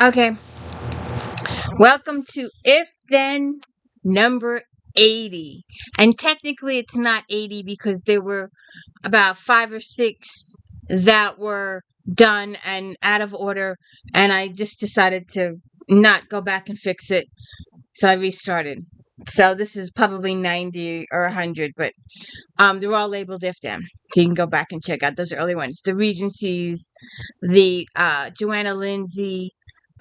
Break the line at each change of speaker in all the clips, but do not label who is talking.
Okay. Welcome to If Then number 80. And technically it's not 80 because there were about 5 or 6 that were done and out of order, and I just decided to not go back and fix it. So I restarted. So this is probably 90 or 100, but they're all labeled If Then. So you can go back and check out those early ones. The Regencies, the Joanna Lindsay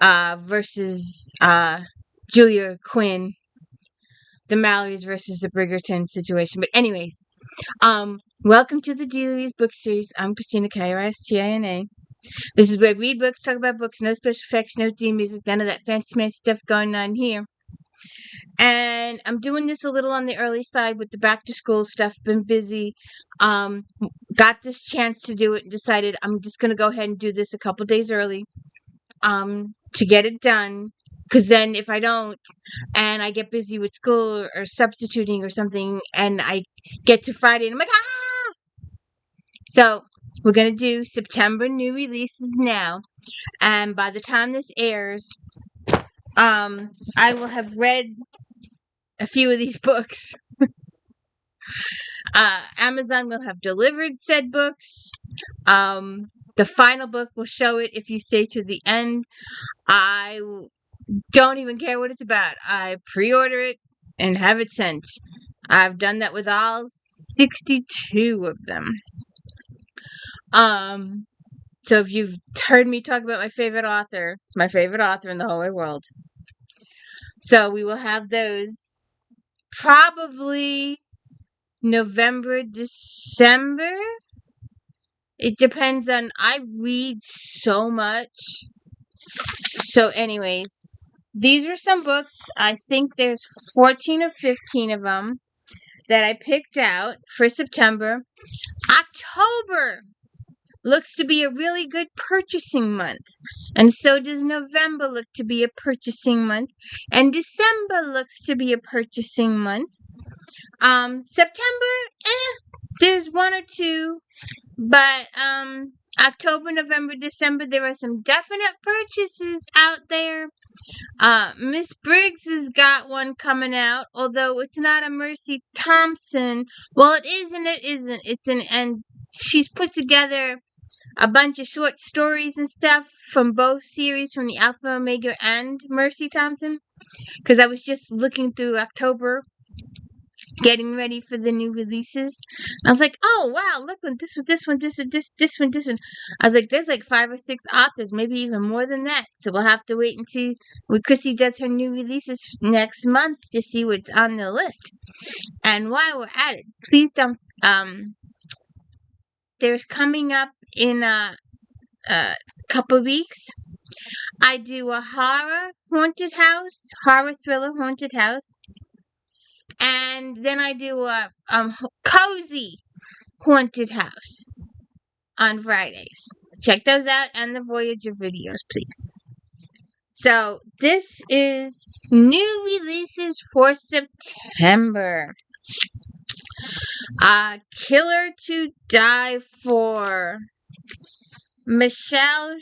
versus Julia Quinn, the Mallorys versus the Bridgerton situation. But anyways, welcome to the Dealey's book series. I'm Christina K-R-I-S-T-I-N-A. This is where we read books, talk about books, no special effects, no theme music, none of that fancy man stuff going on here. And I'm doing this a little on the early side with the back to school stuff. Been busy. Got this chance to do it and decided I'm just gonna go ahead and do this a couple days early. To get it done. Because then if I don't, and I get busy with school or substituting or something, and I get to Friday and I'm like, ah! So we're going to do September new releases now. And by the time this airs, I will have read a few of these books. Amazon will have delivered said books. The final book will show it if you stay to the end. I don't even care what it's about. I pre-order it and have it sent. I've done that with all 62 of them. So if you've heard me talk about my favorite author, it's my favorite author in the whole wide world. So we will have those probably November, December. It depends on, I read so much. So anyways, these are some books. I think there's 14 or 15 of them that I picked out for September. October looks to be a really good purchasing month. And so does November look to be a purchasing month. And December looks to be a purchasing month. September, there's one or two. But October, November, December, there are some definite purchases out there. Miss Briggs has got one coming out, although it's not a Mercy Thompson. Well, it is and it isn't. And she's put together a bunch of short stories and stuff from both series, from the Alpha Omega and Mercy Thompson. Because I was just looking through October, getting ready for the new releases. I was like, oh wow, look, this one. I was like, there's like 5 or 6 authors, maybe even more than that. So we'll have to wait and see when Chrissy does her new releases next month to see what's on the list. And while we're at it, please don't. There's coming up in a couple weeks. I do a horror thriller haunted house. And then I do a cozy haunted house on Fridays. Check those out and the Voyager videos, please. So this is new releases for September. Killer to Die For. Michelle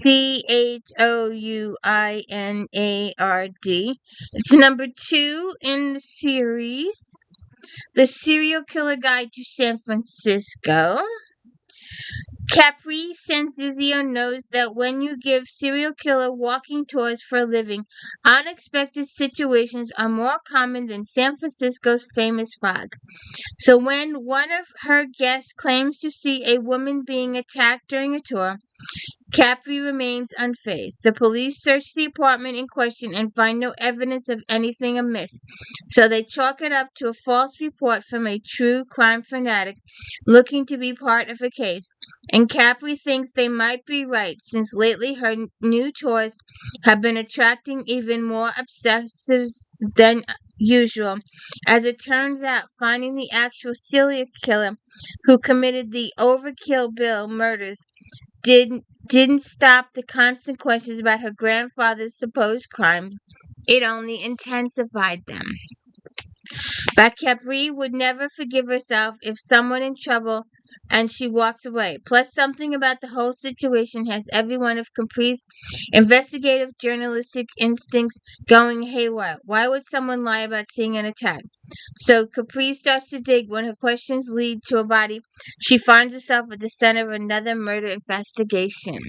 Chouinard. It's number 2 in the series. The Serial Killer Guide to San Francisco. Capri Santizio knows that when you give serial killer walking tours for a living, unexpected situations are more common than San Francisco's famous fog. So when one of her guests claims to see a woman being attacked during a tour, Capri remains unfazed. The police search the apartment in question and find no evidence of anything amiss. So they chalk it up to a false report from a true crime fanatic looking to be part of a case. And Capri thinks they might be right, since lately her new tours have been attracting even more obsessives than usual. As it turns out, finding the actual serial killer who committed the Overkill Bill murders didn't stop the constant questions about her grandfather's supposed crimes. It only intensified them. But Capri would never forgive herself if someone in trouble and she walks away. Plus, something about the whole situation has every one of Capri's investigative journalistic instincts going haywire. Why would someone lie about seeing an attack? So Capri starts to dig. When her questions lead to a body, she finds herself at the center of another murder investigation.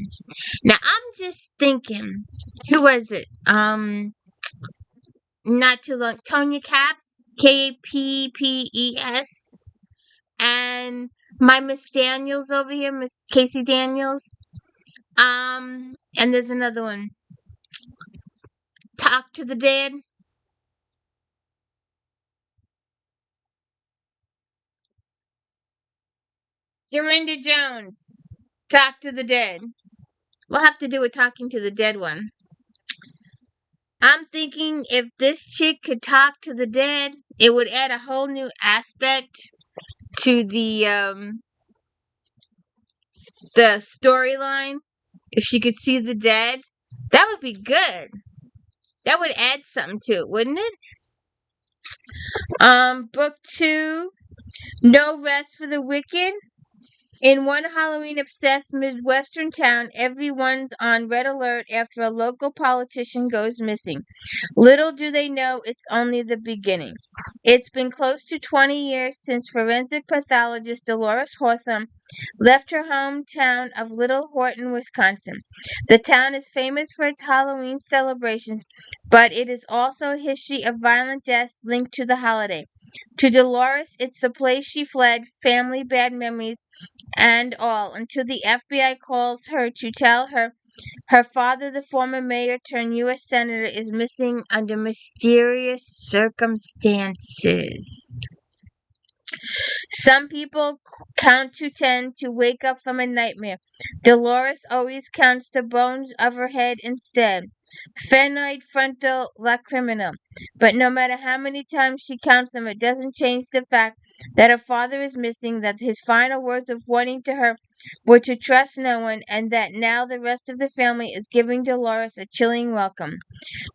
Now, I'm just thinking, who was it? Not too long. Tonya Capps, Kappes, and my Miss Daniels over here, Miss Casey Daniels. And there's another one. Talk to the Dead. Dorinda Jones. Talk to the Dead. We'll have to do a Talking to the Dead one. I'm thinking if this chick could talk to the dead, it would add a whole new aspect to the storyline. If she could see the dead, that would be good. That would add something to it, wouldn't it? Book 2, No Rest for the Wicked. In one Halloween-obsessed Midwestern town, everyone's on red alert after a local politician goes missing. Little do they know it's only the beginning. It's been close to 20 years since forensic pathologist Dolores Hawthorne left her hometown of Little Horton, Wisconsin. The town is famous for its Halloween celebrations, but it is also a history of violent deaths linked to the holiday. To Dolores, it's the place she fled, family, bad memories, and all, until the FBI calls her to tell her her father, the former mayor turned U.S. Senator, is missing under mysterious circumstances. Some people count to 10 to wake up from a nightmare. Dolores always counts the bones of her head instead. Phenytoid frontal lacriminal. But no matter how many times she counts them, it doesn't change the fact that her father is missing, that his final words of warning to her were to trust no one, and that now the rest of the family is giving Dolores a chilling welcome.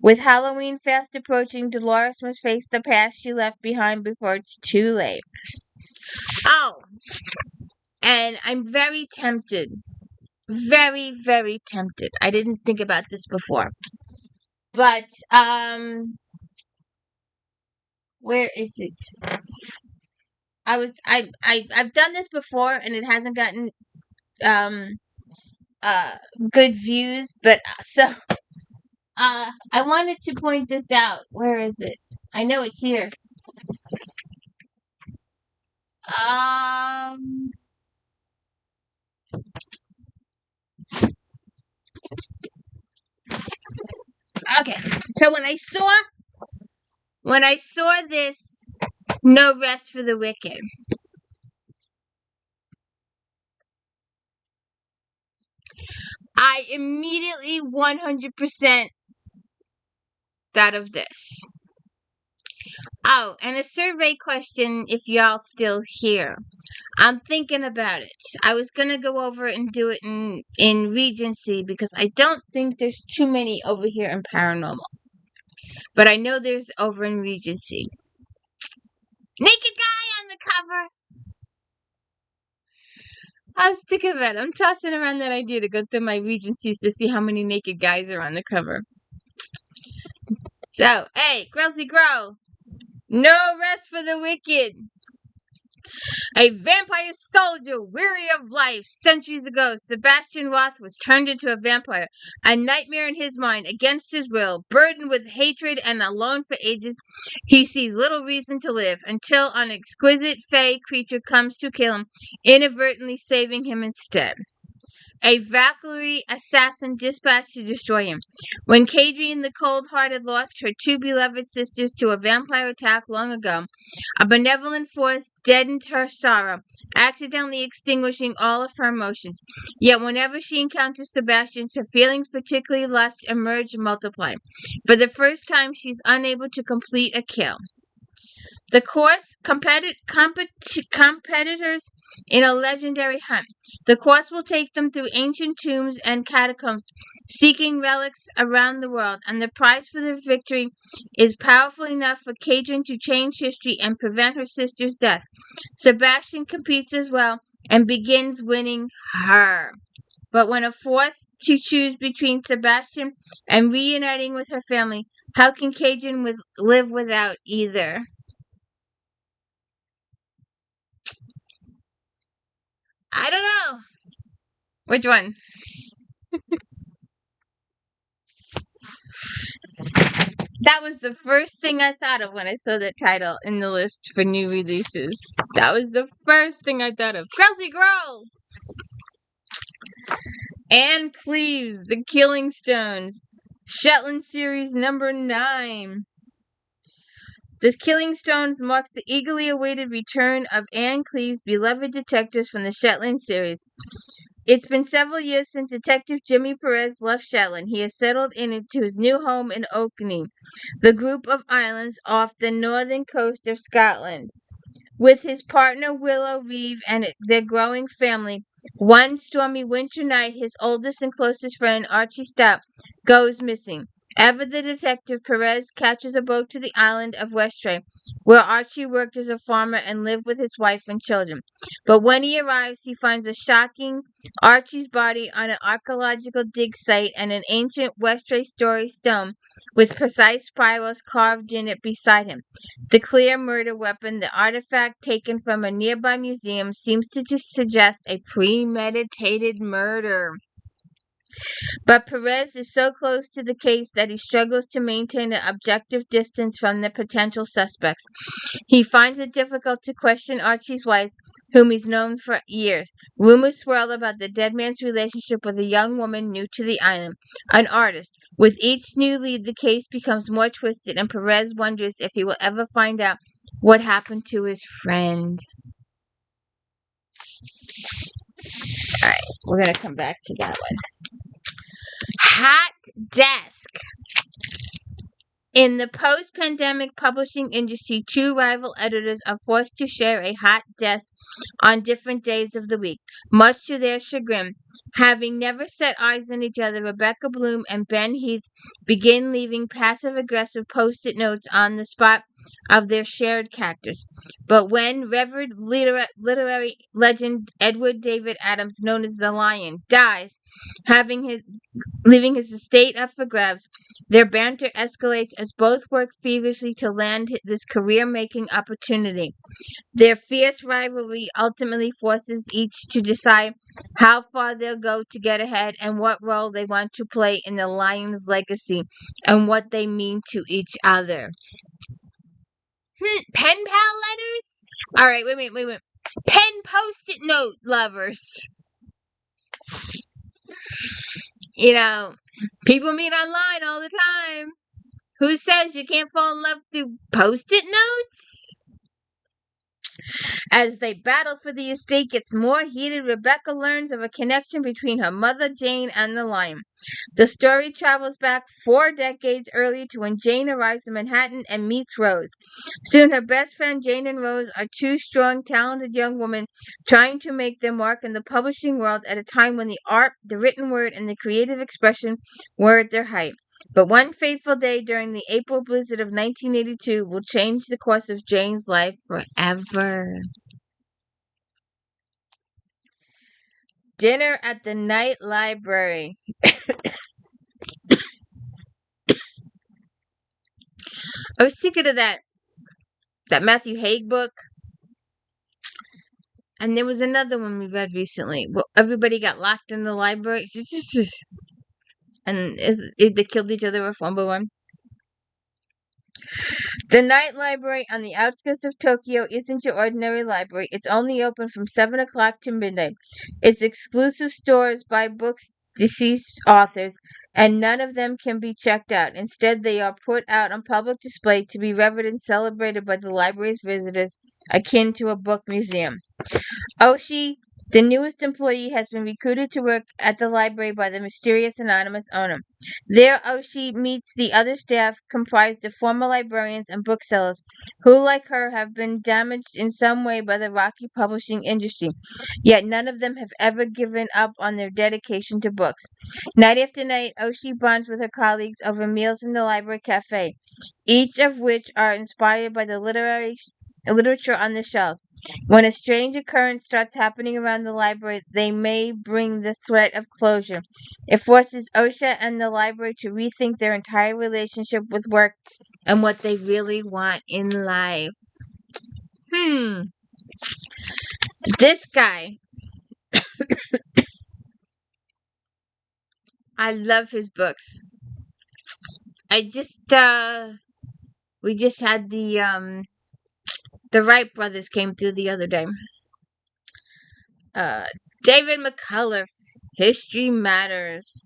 With Halloween fast approaching, Dolores must face the past she left behind before it's too late. Oh, and I'm very tempted. Very, very tempted. I didn't think about this before. But, where is it? I've done this before and it hasn't gotten, um, good views, but, I wanted to point this out. Where is it? I know it's here. Um, okay. So when I saw this, No Rest for the Wicked, I immediately 100% thought of this. Oh, and a survey question if y'all still here. I'm thinking about it. I was gonna go over and do it in Regency because I don't think there's too many over here in Paranormal. But I know there's over in Regency. Naked guy on the cover. I was thinking about it. I'm tossing around that idea to go through my Regencies to see how many naked guys are on the cover. So, hey, Growsy Grow. No Rest for the Wicked. A vampire soldier weary of life. Centuries ago, Sebastian Roth was turned into a vampire, a nightmare in his mind, against his will. Burdened with hatred and alone for ages, he sees little reason to live, until an exquisite fey creature comes to kill him, inadvertently saving him instead. A Valkyrie assassin dispatched to destroy him. When Kadrian the Cold-Hearted lost her two beloved sisters to a vampire attack long ago, a benevolent force deadened her sorrow, accidentally extinguishing all of her emotions. Yet whenever she encounters Sebastian, her feelings, particularly lust, emerge multiplied. For the first time, she's unable to complete a kill. The course, competitors in a legendary hunt. The course will take them through ancient tombs and catacombs, seeking relics around the world, and the prize for the victory is powerful enough for Kadrian to change history and prevent her sister's death. Sebastian competes as well, and begins winning her. But when forced to choose between Sebastian and reuniting with her family, how can Cajun live without either? I don't know. Which one? That was the first thing I thought of when I saw that title in the list for new releases. That was the first thing I thought of. Kelsey Grow! Anne Cleves, The Killing Stones. Shetland Series number 9. The Killing Stones marks the eagerly awaited return of Anne Cleves' beloved detectives from the Shetland series. It's been several years since Detective Jimmy Perez left Shetland. He has settled into his new home in Orkney, the group of islands off the northern coast of Scotland. With his partner Willow Reeve and their growing family, one stormy winter night, his oldest and closest friend, Archie Stout, goes missing. Ever the detective, Perez catches a boat to the island of Westray, where Archie worked as a farmer and lived with his wife and children. But when he arrives, he finds a shocking Archie's body on an archaeological dig site and an ancient Westray story stone with precise spirals carved in it beside him. The clear murder weapon, the artifact taken from a nearby museum, seems to suggest a premeditated murder. But Perez is so close to the case that he struggles to maintain an objective distance from the potential suspects. He finds it difficult to question Archie's wife, whom he's known for years. Rumors swirl about the dead man's relationship with a young woman new to the island, an artist. With each new lead, the case becomes more twisted, and Perez wonders if he will ever find out what happened to his friend. All right, we're going to come back to that one. Hot Desk. In the post-pandemic publishing industry, two rival editors are forced to share a hot desk on different days of the week, much to their chagrin. Having never set eyes on each other, Rebecca Bloom and Ben Heath begin leaving passive-aggressive post-it notes on the spot of their shared cactus. But when revered literary legend Edward David Adams, known as the Lion, dies, leaving his estate up for grabs, their banter escalates as both work feverishly to land this career-making opportunity. Their fierce rivalry ultimately forces each to decide how far they'll go to get ahead and what role they want to play in the Lion's legacy and what they mean to each other. Pen pal letters? All right, wait. Pen post-it note lovers. You know, people meet online all the time. Who says you can't fall in love through post-it notes? As they battle for the estate gets more heated, Rebecca learns of a connection between her mother, Jane, and the Lion. The story travels back 4 decades earlier to when Jane arrives in Manhattan and meets Rose. Soon her best friend Jane and Rose are two strong, talented young women trying to make their mark in the publishing world at a time when the art, the written word, and the creative expression were at their height. But one fateful day during the April blizzard of 1982 will change the course of Jane's life forever. Dinner at the Night Library. I was thinking of that Matthew Haig book. And there was another one we read recently. Well, everybody got locked in the library. And they killed each other off one by one. The Night Library on the outskirts of Tokyo isn't your ordinary library. It's only open from 7 o'clock to midnight. Its exclusive stores buy books deceased authors, and none of them can be checked out. Instead, they are put out on public display to be revered and celebrated by the library's visitors, akin to a book museum. Oshi, the newest employee, has been recruited to work at the library by the mysterious anonymous owner. There, Oshi meets the other staff, comprised of former librarians and booksellers, who, like her, have been damaged in some way by the rocky publishing industry. Yet none of them have ever given up on their dedication to books. Night after night, Oshi bonds with her colleagues over meals in the library cafe, each of which are inspired by the literary literature on the shelves. When a strange occurrence starts happening around the library, they may bring the threat of closure. It forces OSHA and the library to rethink their entire relationship with work and what they really want in life. This guy, I love his books. I just we just had the Wright brothers came through the other day. Uh David McCullough, History Matters.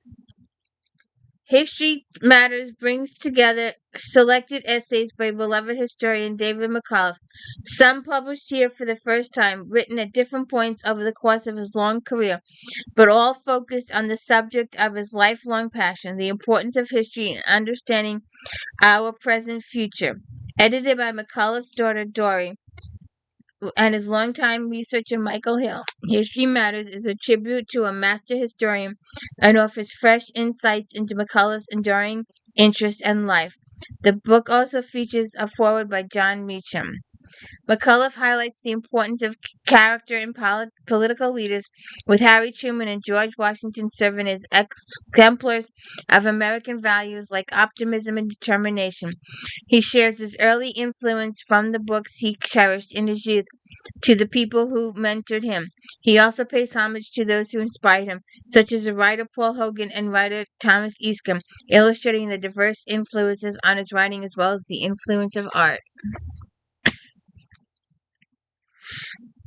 History Matters brings together selected essays by beloved historian David McCullough, some published here for the first time, written at different points over the course of his long career, but all focused on the subject of his lifelong passion, the importance of history in understanding our present future. Edited by McCullough's daughter Dory and his longtime researcher Michael Hill, History Matters is a tribute to a master historian and offers fresh insights into McCullough's enduring interest and life. The book also features a foreword by John Meacham. McCullough highlights the importance of character in political leaders, with Harry Truman and George Washington serving as exemplars of American values like optimism and determination. He shares his early influence from the books he cherished in his youth to the people who mentored him. He also pays homage to those who inspired him, such as the writer Paul Hogan and writer Thomas Eascombe, illustrating the diverse influences on his writing as well as the influence of art.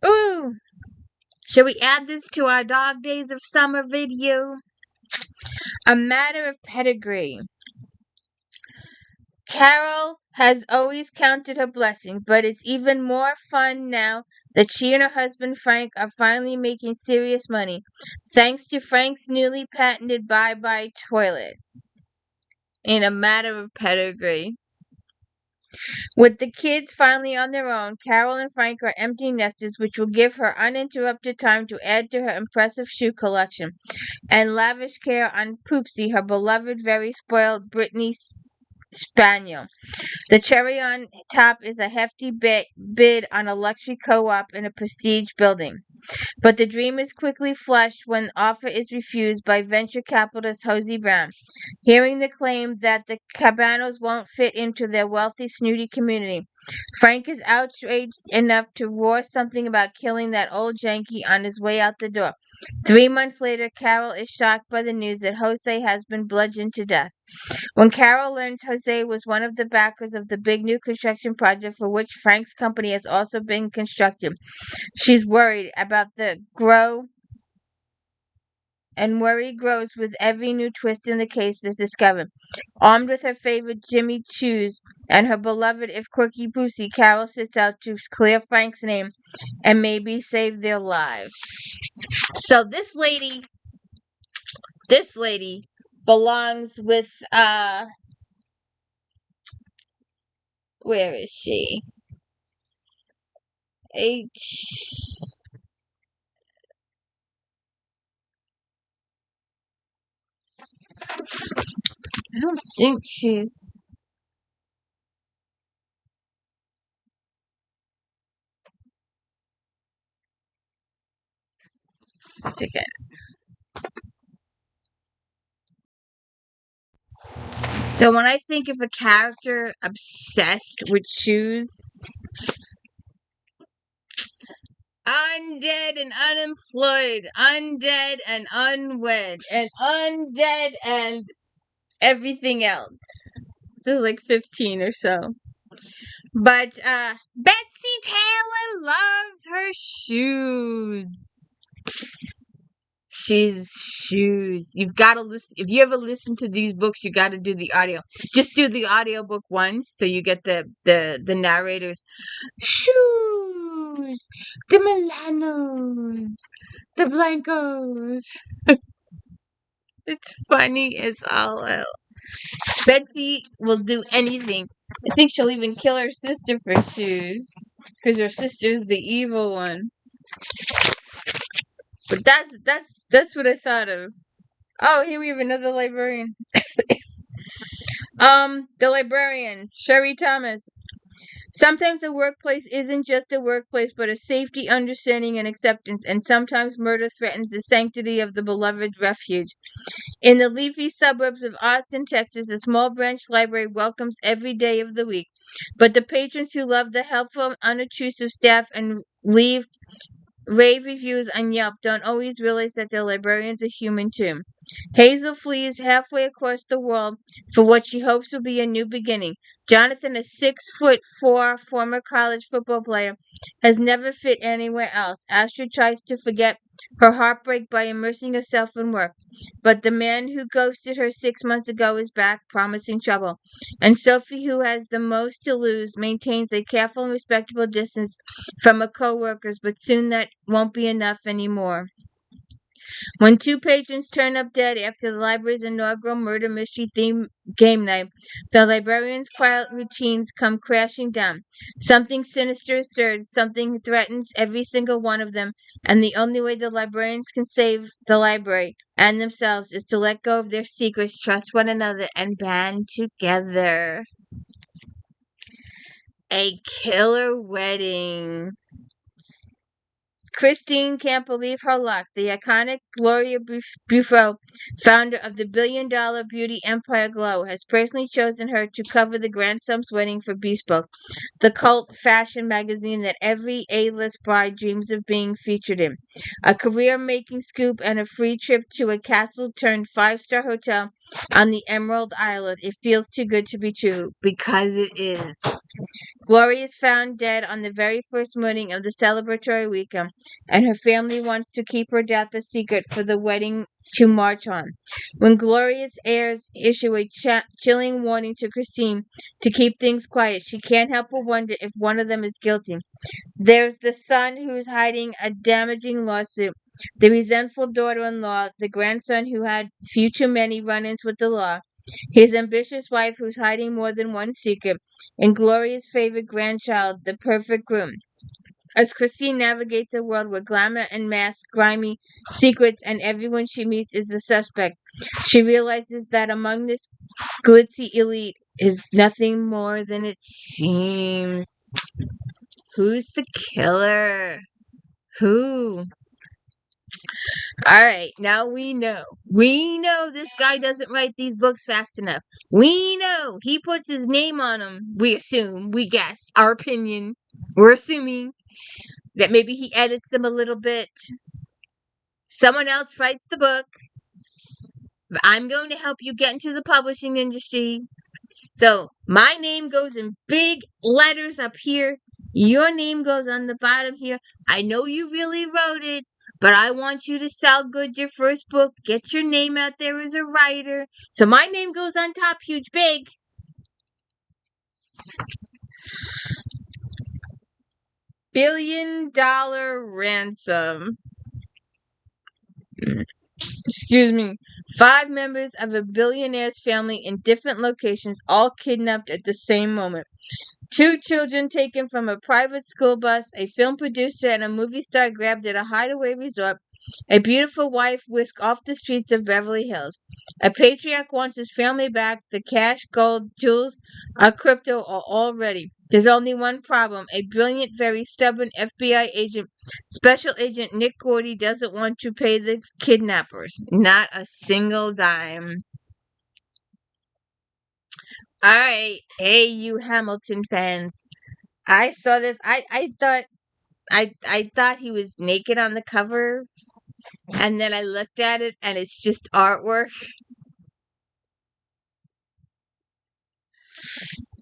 Ooh! Should we add this to our Dog Days of Summer video? A Matter of Pedigree. Carol has always counted her blessings, but it's even more fun now that she and her husband Frank are finally making serious money, thanks to Frank's newly patented bye-bye toilet. In A Matter of Pedigree. With the kids finally on their own, Carol and Frank are empty nesters, which will give her uninterrupted time to add to her impressive shoe collection, and lavish care on Poopsie, her beloved, very spoiled Brittany Spaniel. The cherry on top is a hefty bid on a luxury co-op in a prestige building. But the dream is quickly flushed when the offer is refused by venture capitalist Hosey Brown. Hearing the claim that the Cabanos won't fit into their wealthy, snooty community, Frank is outraged enough to roar something about killing that old janky on his way out the door. 3 months later, Carol is shocked by the news that Jose has been bludgeoned to death. When Carol learns Jose was one of the backers of the big new construction project for which Frank's company has also been constructed, she's worried about the worry grows with every new twist in the case is discovered. Armed with her favorite Jimmy Choos and her beloved if quirky Pussy, Carol sets out to clear Frank's name and maybe save their lives. So this lady belongs with where is she? I don't think she's. A second. So when I think of a character obsessed with shoes, undead and unemployed, undead and unwed, and undead and everything else. There's like 15 or so. But Betsy Taylor loves her shoes. She's shoes. You've got to listen. If you ever listen to these books, you got to do the audio. Just do the audiobook once so you get the narrators. Shoes. The Milanos. The Blancos. It's funny as all hell. Betsy will do anything. I think she'll even kill her sister for shoes. Because her sister's the evil one. But that's what I thought of. Oh, here we have another librarian. The librarians, Sherry Thomas. Sometimes a workplace isn't just a workplace, but a safety, understanding, and acceptance, and sometimes murder threatens the sanctity of the beloved refuge. In the leafy suburbs of Austin, Texas, a small branch library welcomes every day of the week. But the patrons who love the helpful, unobtrusive staff and leave rave reviews on Yelp don't always realize that the librarian's a human too. Hazel flees halfway across the world for what she hopes will be a new beginning. Jonathan, a 6'4" former college football player, has never fit anywhere else. Astrid tries to forget her heartbreak by immersing herself in work. But the man who ghosted her 6 months ago is back, promising trouble. And Sophie, who has the most to lose, maintains a careful and respectable distance from her co-workers, but soon that won't be enough anymore. When two patrons turn up dead after the library's inaugural murder mystery theme game night, the librarian's quiet routines come crashing down. Something sinister is stirred, something threatens every single one of them, and the only way the librarians can save the library and themselves is to let go of their secrets, trust one another, and band together. A killer wedding. Christine can't believe her luck. The iconic Gloria Buffo, founder of the billion-dollar beauty empire Glow, has personally chosen her to cover the grandson's wedding for Bespoke, the cult fashion magazine that every A-list bride dreams of being featured in. A career-making scoop and a free trip to a castle-turned-five-star hotel on the Emerald Island. It feels too good to be true, because it is. Gloria is found dead on the very first morning of the celebratory weekend, and her family wants to keep her death a secret for the wedding to march on. When Gloria's heirs issue a chilling warning to Christine to keep things quiet, she can't help but wonder if one of them is guilty. There's the son who's hiding a damaging lawsuit, the resentful daughter-in-law, the grandson who had few too many run-ins with the law, his ambitious wife who's hiding more than one secret, and Gloria's favorite grandchild, the perfect groom. As Christine navigates a world where glamour and masks, grimy secrets, and everyone she meets is a suspect, she realizes that among this glitzy elite is nothing more than it seems. Who's the killer? Who? All right, now we know. We know this guy doesn't write these books fast enough. We know he puts his name on them. We assume, we guess, our opinion. We're assuming that maybe he edits them a little bit. Someone else writes the book. I'm going to help you get into the publishing industry. So my name goes in big letters up here. Your name goes on the bottom here. I know you really wrote it, but I want you to sell good your first book. Get your name out there as a writer. So my name goes on top, huge, big. $1 billion ransom. Excuse me. 5 members of a billionaire's family in different locations, all kidnapped at the same moment. 2 children taken from a private school bus, a film producer and a movie star grabbed at a hideaway resort, a beautiful wife whisked off the streets of Beverly Hills. A patriarch wants his family back. The cash, gold, jewels, crypto are all ready. There's only one problem. A brilliant, very stubborn FBI agent, Special Agent Nick Gordy, doesn't want to pay the kidnappers. Not a single dime. All right, hey you Hamilton fans. I saw this. I thought he was naked on the cover, and then I looked at it, and it's just artwork.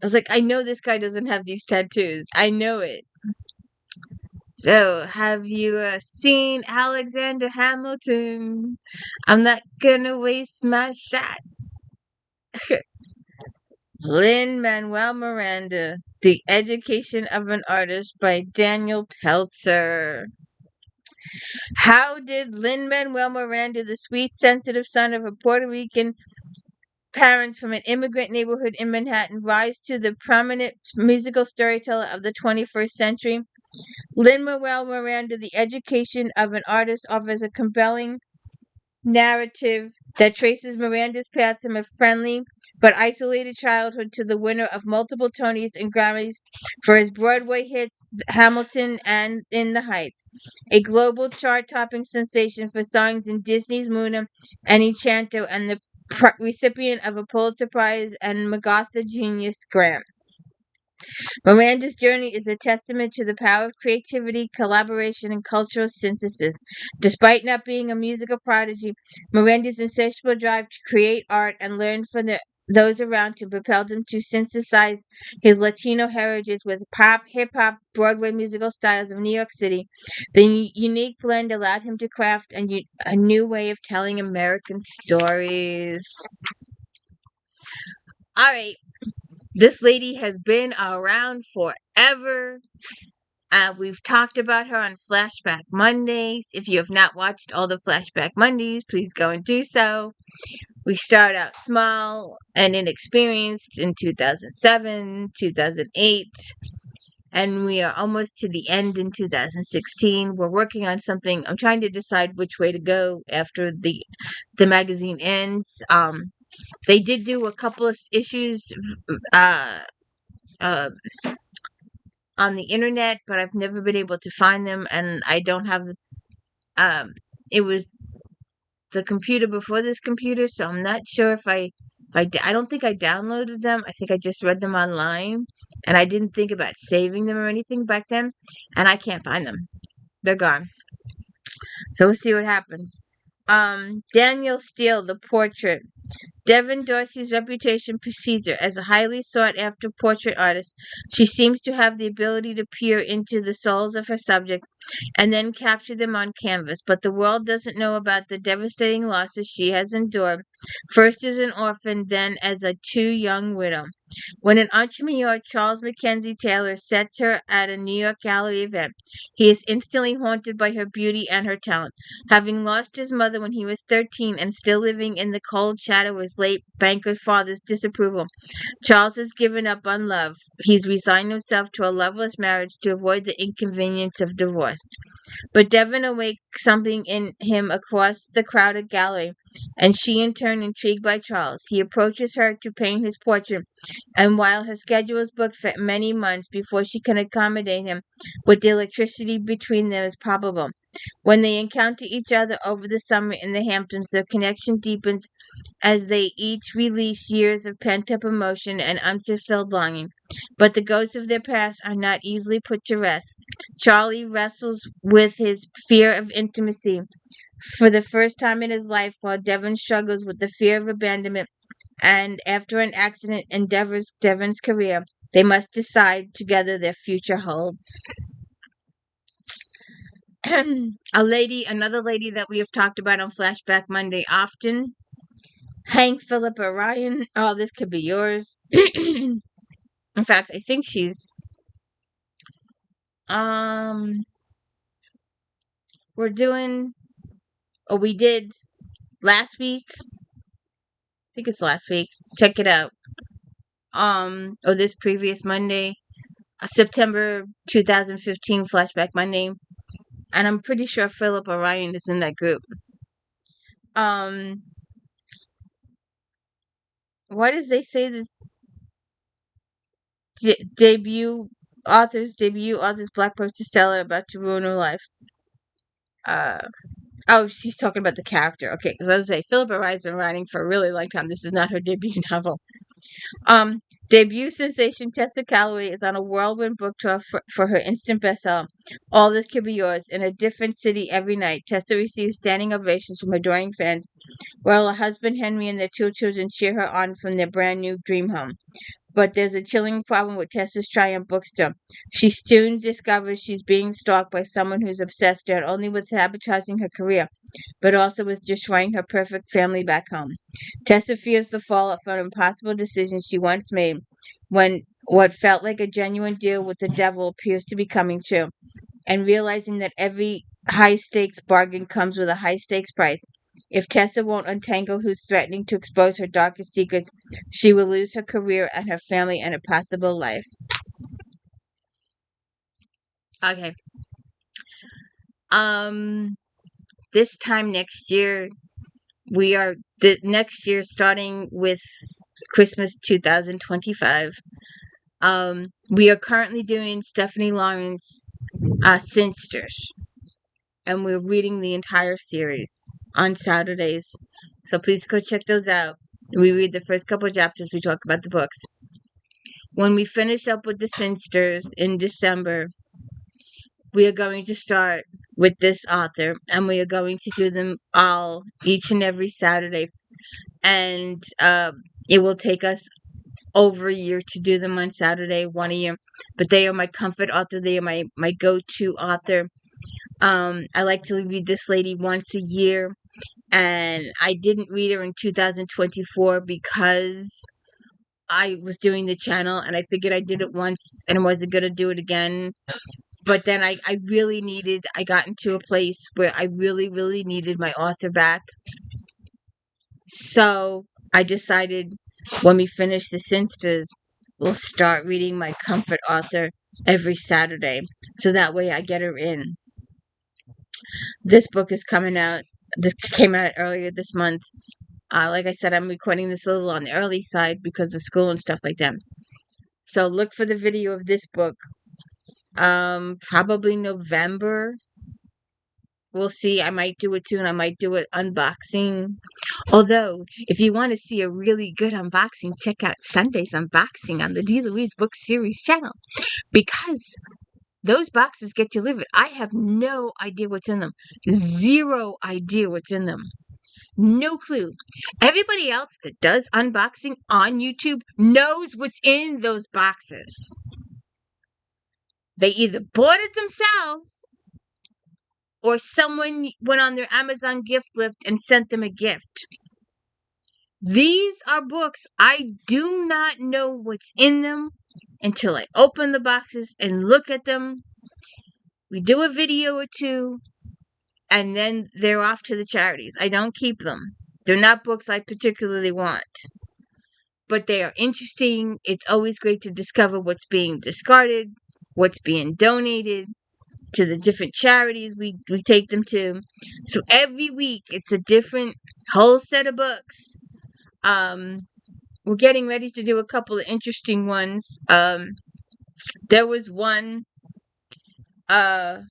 I was like, I know this guy doesn't have these tattoos. I know it. So, have you seen Alexander Hamilton? I'm not gonna waste my shot. Lin-Manuel Miranda, The Education of an Artist by Daniel Peltzer. How did Lin-Manuel Miranda, the sweet, sensitive son of a Puerto Rican parents from an immigrant neighborhood in Manhattan, rise to the prominent musical storyteller of the 21st century? Lin-Manuel Miranda, The Education of an Artist, offers a compelling narrative that traces Miranda's path from a friendly but isolated childhood to the winner of multiple Tonys and Grammys for his Broadway hits Hamilton and In the Heights, a global chart-topping sensation for songs in Disney's Moana and Enchanto, and the recipient of a Pulitzer Prize and MacArthur Genius Grant. Miranda's journey is a testament to the power of creativity, collaboration, and cultural synthesis. Despite not being a musical prodigy, Miranda's insatiable drive to create art and learn from those around him propelled him to synthesize his Latino heritage with pop, hip hop, Broadway musical styles of New York City. The unique blend allowed him to craft a new way of telling American stories. All right, this lady has been around forever. We've talked about her on Flashback Mondays. If you have not watched all the Flashback Mondays, please go and do so. We start out small and inexperienced in 2007, 2008, and we are almost to the end in 2016. We're working on something. I'm trying to decide which way to go after the magazine ends. They did do a couple of issues uh, uh, on the internet, but I've never been able to find them, and I don't have. It was the computer before this computer, so I'm not sure if I don't think I downloaded them. I think I just read them online, and I didn't think about saving them or anything back then, and I can't find them. They're gone. So we'll see what happens. Danielle Steele, the portrait. Devin Dorsey's reputation precedes her as a highly sought-after portrait artist. She seems to have the ability to peer into the souls of her subjects and then capture them on canvas, but the world doesn't know about the devastating losses she has endured, first as an orphan, then as a young widow. When an entrepreneur, Charles Mackenzie Taylor, sets her at a New York gallery event, he is instantly haunted by her beauty and her talent. Having lost his mother when he was 13 and still living in the cold shadow of his late banker father's disapproval, Charles has given up on love. He's resigned himself to a loveless marriage to avoid the inconvenience of divorce. But Devon awakes something in him across the crowded gallery, and she in turn intrigued by Charles. He approaches her to paint his portrait, and while her schedule is booked for many months before she can accommodate him, with the electricity between them is probable. When they encounter each other over the summer in the Hamptons, their connection deepens as they each release years of pent-up emotion and unfulfilled longing. But the ghosts of their past are not easily put to rest. Charlie wrestles with his fear of intimacy for the first time in his life, while Devon struggles with the fear of abandonment, and after an accident endeavors Devon's career, they must decide together their future holds. Another lady that we have talked about on Flashback Monday often, Hank Philippa Ryan. Oh, this could be yours. In fact, I think she's we're doing, or we did last week. I think it's last week. Check it out. Or this previous Monday, September 2015 Flashback Monday, and I'm pretty sure Philip Orion is in that group. Why does they say this debut author's black bestseller about to ruin her life? Oh, she's talking about the character. Okay, because I was say Philippa Ryan's been writing for a really long time. This is not her debut novel. Debut sensation Tessa Calloway is on a whirlwind book tour for her instant bestseller, All This Could Be Yours. In a different city every night, Tessa receives standing ovations from adoring fans, while her husband Henry and their two children cheer her on from their brand new dream home. But there's a chilling problem with Tessa's Triumph bookstore. She soon discovers she's being stalked by someone who's obsessed not only with sabotaging her career, but also with destroying her perfect family back home. Tessa fears the fallout from an impossible decision she once made when what felt like a genuine deal with the devil appears to be coming true, and realizing that every high-stakes bargain comes with a high-stakes price. If Tessa won't untangle who's threatening to expose her darkest secrets, she will lose her career and her family and a possible life. Okay. This time next year, We are the next year starting with Christmas 2025. We are currently doing Stephanie Lawrence Sinsters, and we're reading the entire series on Saturdays. So please go check those out. We read the first couple of chapters, we talk about the books. When we finish up with the Sinsters in December, we are going to start with this author, and we are going to do them all each and every Saturday. And it will take us over a year to do them on Saturday, one a year. But they are my comfort author. They are my go-to author. I like to read this lady once a year, and I didn't read her in 2024 because I was doing the channel, and I figured I did it once and I wasn't going to do it again. But then I got into a place where I really, really needed my author back. So I decided when we finish the Sinsters, we'll start reading my comfort author every Saturday. So that way I get her in. This book is coming out. This came out earlier this month. Like I said, I'm recording this a little on the early side because of school and stuff like that. So look for the video of this book. Probably November. We'll see. I might do it soon. I might do it unboxing. Although, if you want to see a really good unboxing, check out Sunday's unboxing on the D. Louise Book Series channel. Because those boxes get delivered. I have no idea what's in them. Zero idea what's in them. No clue. Everybody else that does unboxing on YouTube knows what's in those boxes. They either bought it themselves or someone went on their Amazon gift list and sent them a gift. These are books I do not know what's in them until I open the boxes and look at them. We do a video or two, and then they're off to the charities. I don't keep them. They're not books I particularly want. But they are interesting. It's always great to discover what's being discarded, what's being donated to the different charities we take them to. So every week it's a different whole set of books. We're getting ready to do a couple of interesting ones. There was one, the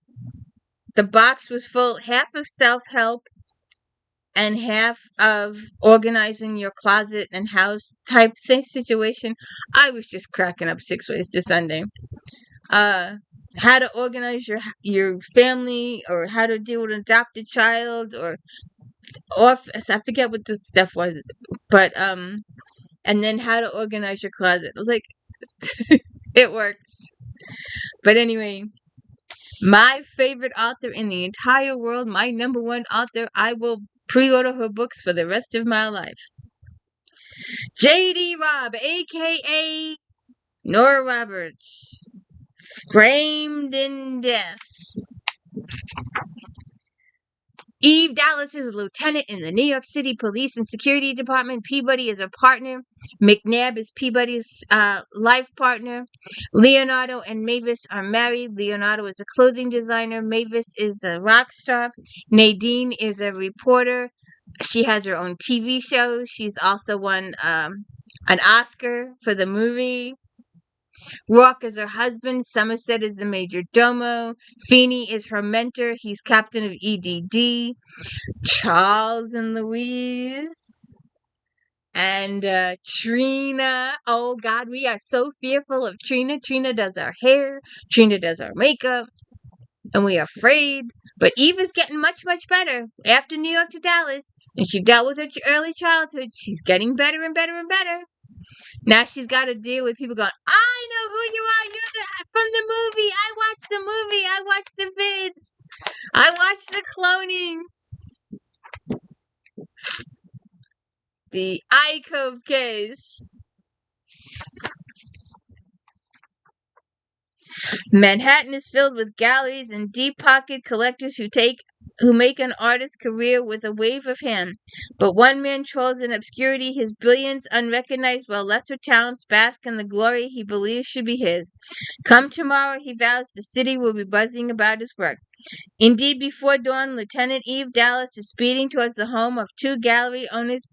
box was full, half of self-help and half of organizing your closet and house type thing situation. I was just cracking up 6 ways to Sunday. How to organize your family, or how to deal with an adopted child, or office. I forget what the stuff was, but and then how to organize your closet. I was like, it works. But anyway, my favorite author in the entire world, my number one author, I will pre-order her books for the rest of my life. J.D. Robb, a.k.a. Nora Roberts. Framed in Death. Eve Dallas is a lieutenant in the New York City Police and Security Department. Peabody is a partner. McNabb is Peabody's life partner. Leonardo and Mavis are married. Leonardo is a clothing designer. Mavis is a rock star. Nadine is a reporter. She has her own TV show. She's also won an Oscar for the movie. Rourke is her husband. Somerset is the major domo. Feeney is her mentor. He's captain of EDD. Charles and Louise. And Trina. Oh, God, we are so fearful of Trina. Trina does our hair. Trina does our makeup. And we are afraid. But Eve is getting much, much better. After New York to Dallas, and she dealt with her early childhood, she's getting better and better and better. Now she's got to deal with people going, I know who you are. You're from the movie. I watched the movie. I watched the vid. I watched the cloning. The iCove case. Manhattan is filled with galleys and deep-pocket collectors who take who make an artist's career with a wave of hand. But one man trolls in obscurity, his brilliance unrecognized, while lesser talents bask in the glory he believes should be his. Come tomorrow, he vows, the city will be buzzing about his work. Indeed, before dawn, Lieutenant Eve Dallas is speeding towards the home of two gallery owners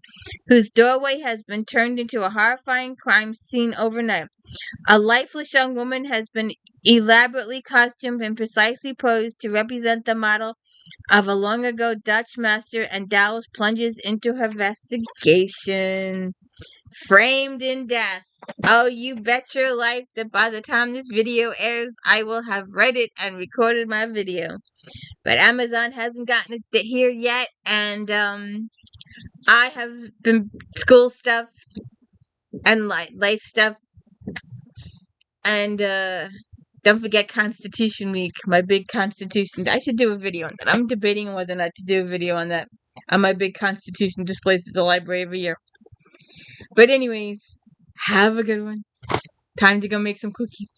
whose doorway has been turned into a horrifying crime scene overnight. A lifeless young woman has been elaborately costumed and precisely posed to represent the model of a long ago Dutch master, and Dallas plunges into her investigation. Framed in death. Oh, you bet your life that by the time this video airs, I will have read it and recorded my video. But Amazon hasn't gotten it here yet, and I have been school stuff and life stuff, and don't forget Constitution Week, my big Constitution. I should do a video on that. I'm debating whether or not to do a video on that, on my big Constitution displays at the library every year. But anyways, have a good one. Time to go make some cookies.